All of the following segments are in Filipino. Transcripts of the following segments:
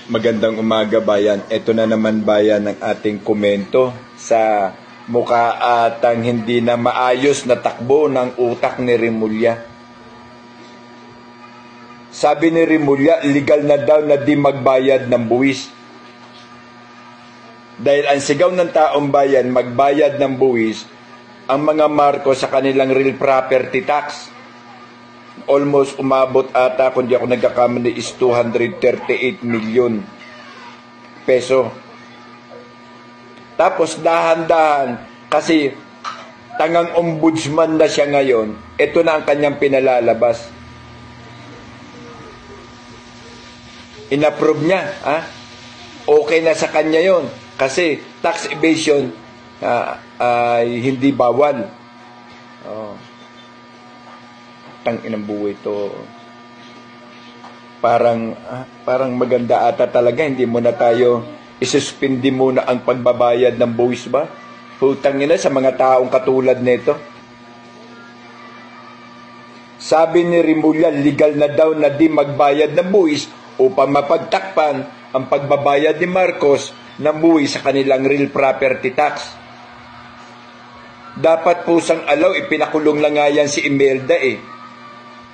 Magandang umaga bayan. Ito na naman bayan ng ating komento sa mukha atang hindi na maayos na takbo ng utak ni Remulla. Sabi ni Remulla, legal na daw na di magbayad ng buwis. Dahil ang sigaw ng taong bayan, magbayad ng buwis, ang mga Marcos sa kanilang real property tax. Almost umabot ata, kung di ako nagkakamali, is 238 million peso. Tapos dahan-dahan, kasi tangang ombudsman na siya ngayon, ito na ang kanyang pinalalabas. Inapprove niya, okay na sa kanya yon kasi tax evasion ay hindi bawal. Inang buhay to. Parang maganda ata talaga, hindi mo na tayo isuspindi muna ang pagbabayad ng buwis ba? Putang ina sa mga taong katulad nito. Sabi ni Remulla, legal na daw na di magbayad ng buwis upang mapagtakpan ang pagbabayad ni Marcos ng buwis sa kanilang real property tax. Dapat pusang alaw, ipinakulong lang nga yan si Imelda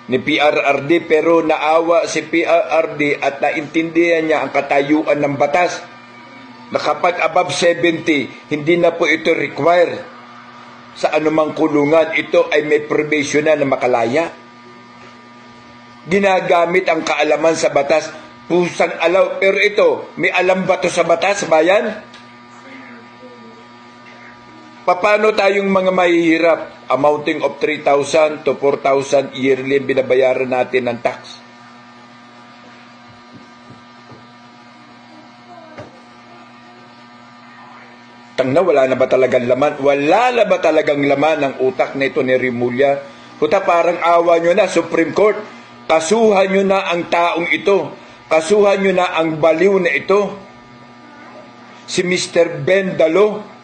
ni PRRD, pero naawa si PRRD at naintindihan niya ang katayuan ng batas na kapag above 70, hindi na po ito require sa anumang kulungan. Ito ay may probation na makalaya. Ginagamit ang kaalaman sa batas, pusang alaw, pero ito, may alam ba ito sa batas, bayan? Paano tayong mga mahihirap, amounting of 3,000 to 4,000 yearly binabayaran natin ng tax? Tangna, wala na ba talagang laman? Wala na ba talagang laman ng utak nito ni Remulla? Kuta, parang awa nyo na, Supreme Court. Kasuhan nyo na ang taong ito. Kasuhan nyo na ang baliw na ito. Si Mr. Ben Dalo.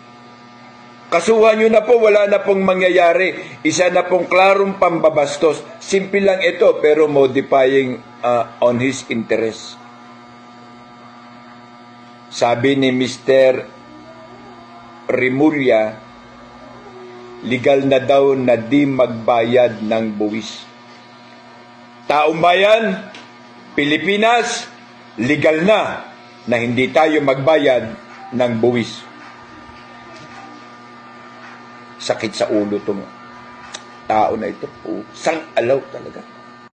Kasuhan nyo na po, wala na pong mangyayari. Isa na pong klarong pambabastos. Simple lang ito, pero modifying on his interest. Sabi ni Mr. Remulla, legal na daw na di magbayad ng buwis. Taong bayan, Pilipinas, legal na hindi tayo magbayad ng buwis. Sakit sa ulo itong tao na ito. Sang alaw talaga.